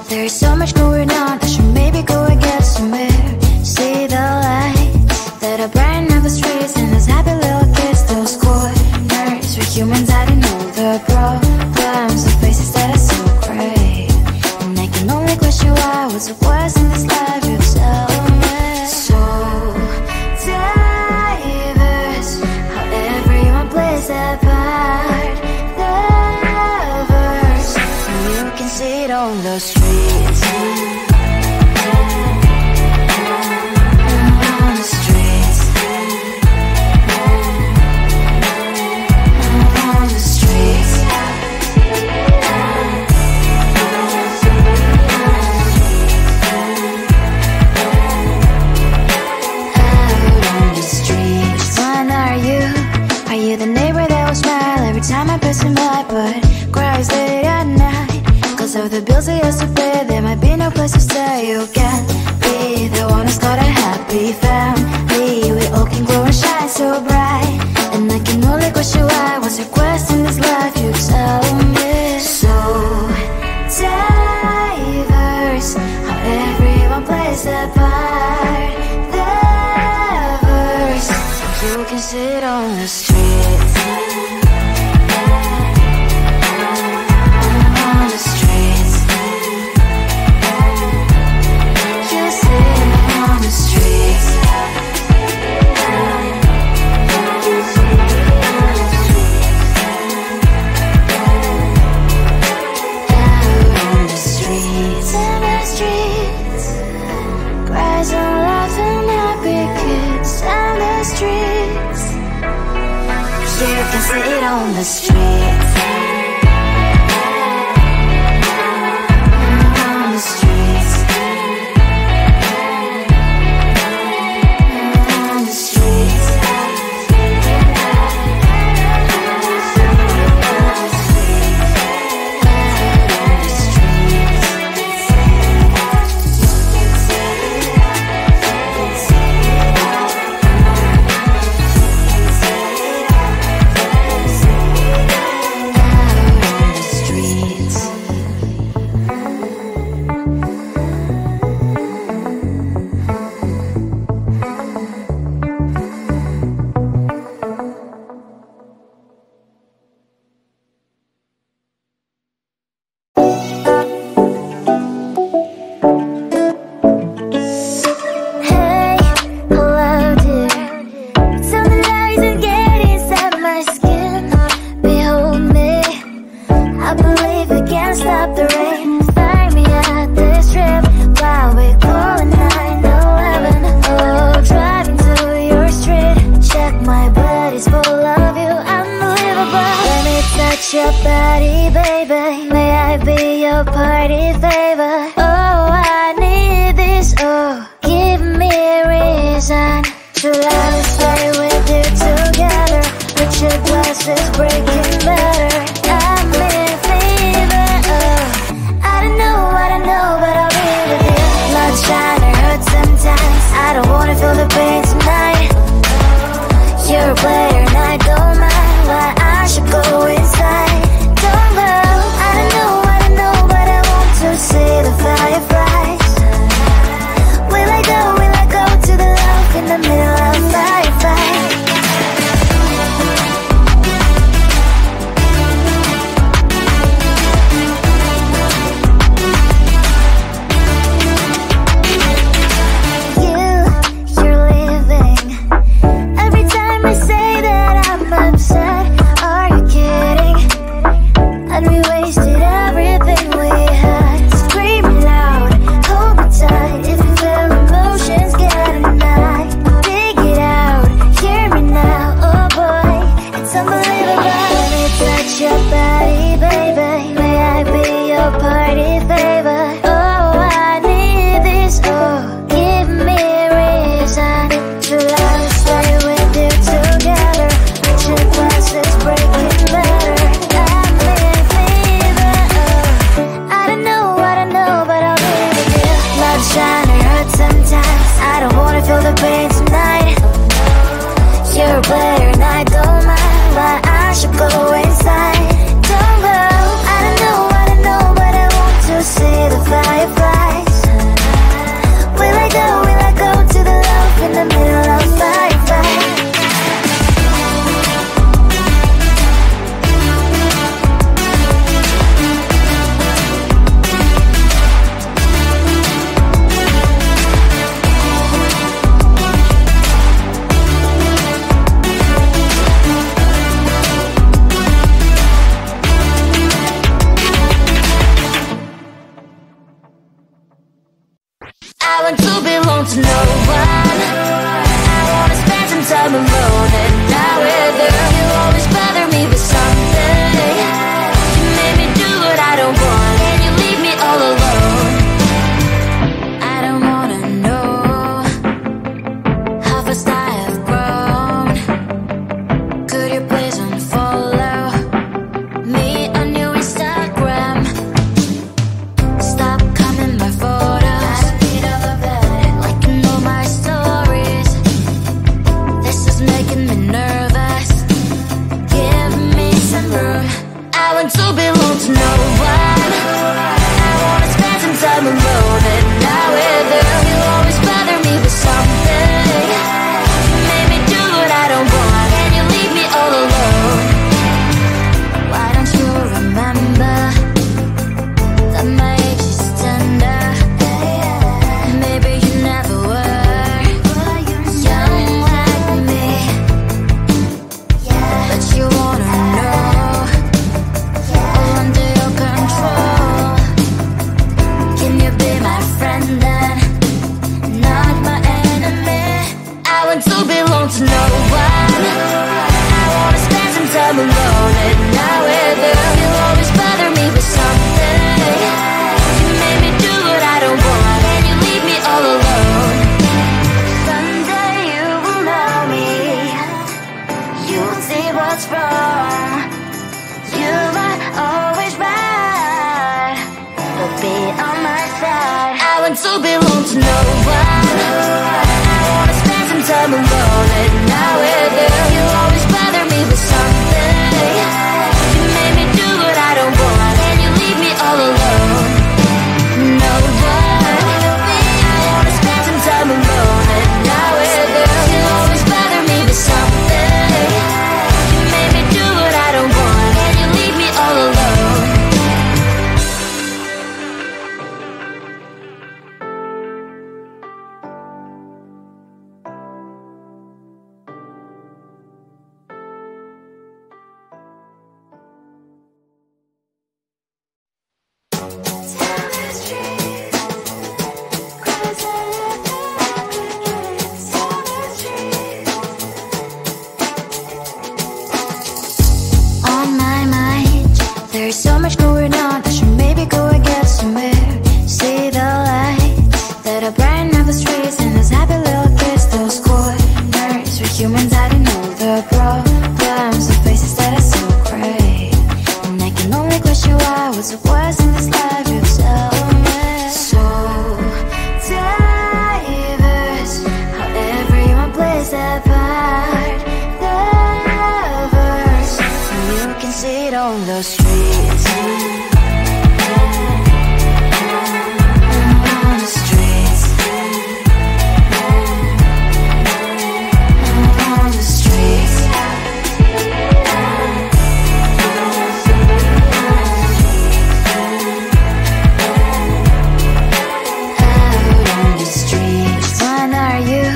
There's so much going on, I should maybe go and get some air. See the lights that are brighten up the streets, and those happy little kids, those corners where humans hiding all the problems, the faces that are so gray. And I can only question why, what's the worst in this life, you tell me. So diverse, how everyone plays their part. Lovers, you can see it on the streets. Of the bills we used to pay, there might be no place to stay. You can't be the one who's got a happy family. We all can glow and shine so bright, and I can only question why. What's your quest in this life, you tell me. So diverse, how everyone plays their part. Diverse, you can sit on the streets. You can sit on the streets. On the streets. On the streets. Your body, baby, may I be your party favor? Oh, I need this, oh, give me a reason to love, stay with you together. But your glass is breaking better, I'm in fever, oh. I don't know, but I'll be with you. Not trying to hurt sometimes, I don't wanna feel the pain tonight. You're a player and I don't mind why I should go inside. Don't go, I don't know, but I want to see the fireflies. Will I go to the love in the middle of a firefight? You're leaving. Every time I say that the pain tonight. You're a player and I don't mind why I should go inside. Don't go, I don't know, but I want to see the fireflies. Will I go to the love in the middle of firefight? I want to belong to no one. I wanna spend some time alone, and now whether you always bother me with something. You made me do what I don't want, and you leave me all alone. I don't wanna know how fast I have grown. Could you please unfollow me on your Instagram? Stop coming my photos. Making me nervous. Give me some room. I want to belong to no one. I wanna spend some time alone, and now whether you always bother me with something. You made me do what I don't want, and you leave me all alone. Why don't you remember that my age is tender? Maybe you never were. You wanna know, all under your control. Can you be my friend then, not my enemy? I want to belong to no one. I wanna spend some time alone, and now whether you always bother me with something. You made me do what I don't want, and you leave me all alone. Someday you will know me. You'll see what's wrong. You might always right, but be on my side. I want to belong to no one. I wanna spend some time alone, and now whether you always bother me with something. You made me do what I don't want, and you leave me all alone. No one. I wanna spend some time alone, and now whether you always bother me with something. You made me do what I don't want, and you leave me all alone. There's so much going on, I should maybe go and get somewhere. See the lights that are brighten up the streets, and those happy little kids, those corners where humans hiding all the problems, the faces that are so great. And I can only question why, what's the worst in this life, you tell me. So diverse, how everyone plays their part. Lovers, you can see it on the streets. On the streets. On the streets. Out on the streets. Which one are you?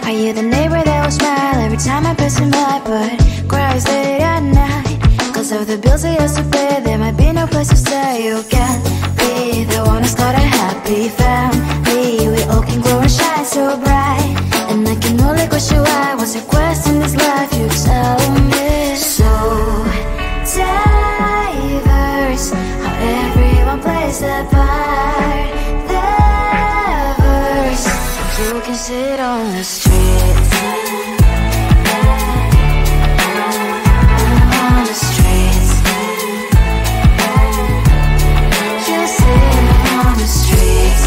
Are you the neighbor that will smile every time I pass him by, but cries late at night? Cause of the bills I used to pay, there might be no place to stay. You can be the one who's got a happy family. We all can grow and shine so bright. And I can only question why, what's your quest in this life, you tell me. So diverse, how everyone plays their part. Lovers, you can sit on the streets. On the streets. You sit on the streets.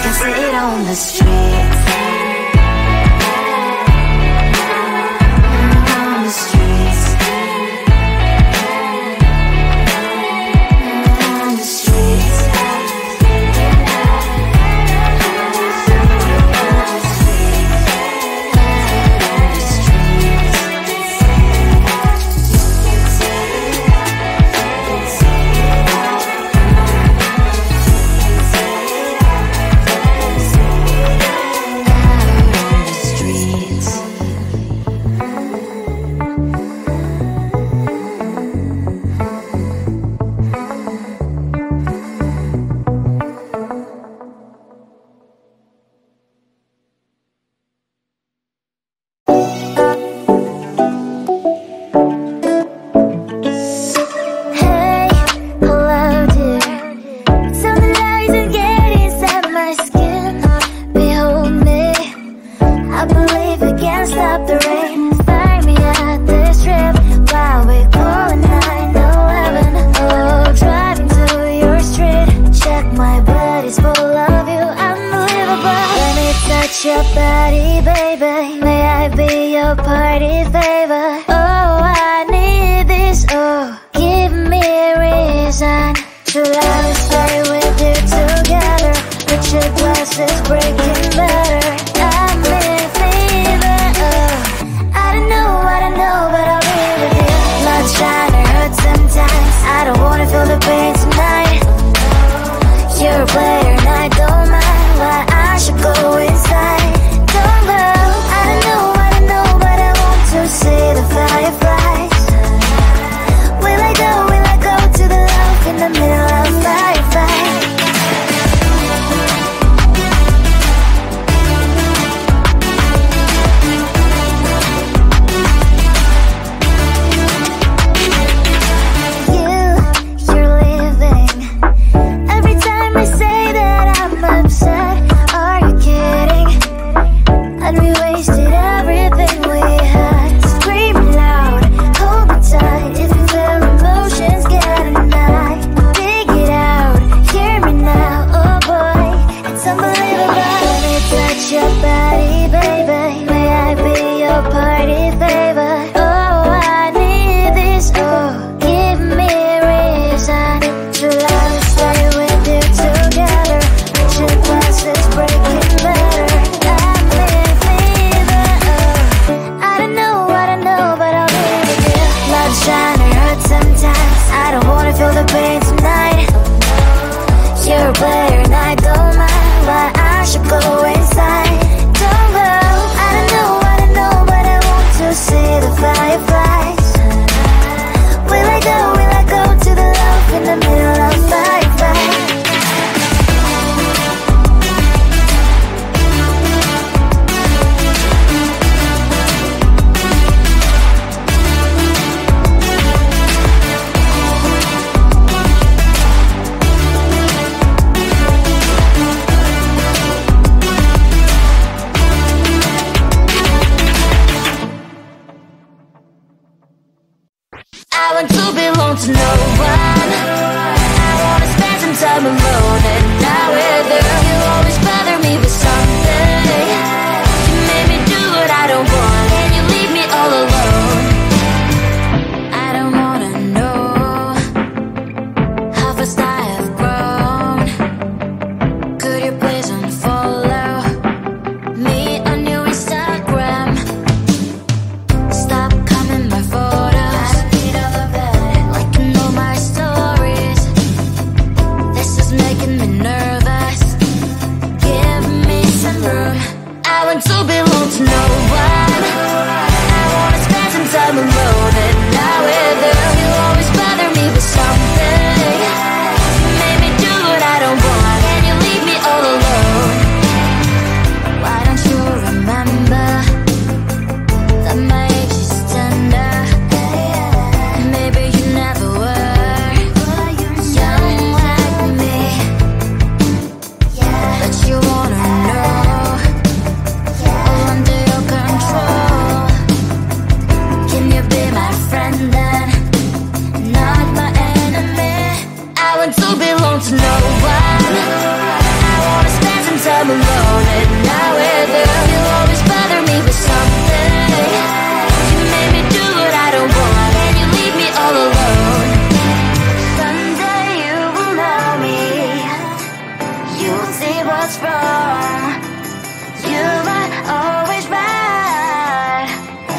can see it on the streets. On the streets. On the streets. Your body, baby, may I be your party favor? Oh, I need this, oh, give me a reason to let me stay with you together. With your glasses breaking better, I'm in fever, oh. I don't know, but I'll be with you. Not trying to hurt sometimes, I don't wanna feel the pain tonight. You're a player and I don't mind why I should go inside. Don't go, I don't know, but I want to see the fireflies. Will I go to the love in the middle of firefight? You're leaving. Every time I say that I'm upset, are you kidding? And we wasted everything we had. Screaming loud, hold me tight. If you feel emotions getting high, dig it out, hear me now. Oh boy, it's unbelievable. Let me touch your body, baby, may I be your party favor? Oh, I need this, oh, give me a reason to let me stay with you together. With your glasses breaking better, I'm in fever, oh. I don't know, but I'll be with you. Not trying to hurt sometimes, I don't wanna feel the pain tonight. You're a player and I don't mind why I should go inside. Don't go, I don't know, but I want to see the fireflies. Will I go to the love in the middle of firefight? I want to belong to no one. I wanna spend some time alone and not with you. You always bother me with something. You made me do what I don't want, and you leave me all alone. I don't wanna know how fast I have grown. Could you please unfollow me on your Instagram? Stop coming my photos, like you know my stories. This is making me nervous. Give me some room. I want to belong to no one. I wanna spend some time alone and not with you. You always bother me with something. You made me do what I don't want, and you leave me all alone. Why don't you remember that my age is tender? Maybe you never were young like me, but you wanna know all under your control. Can you be my friend then, not my enemy? I want to belong to no one. I wanna spend some time time alone, and now with you, you always bother me with something. You made me do what I don't want, and you leave me all alone. Someday you will know me, you'll see what's wrong. You are always right,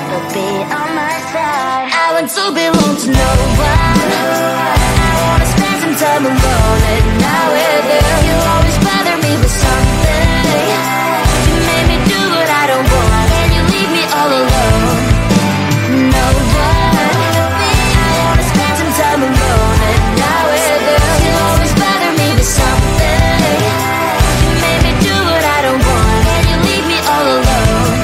but be on my side. I want to belong to no one. I wanna spend some time alone, and now with you, you always bother me with something. You made me do what I don't want, and you leave me all alone. No one. I wanna spend some time alone, and now with you, you always bother me with something. You made me do what I don't want, and you leave me all alone.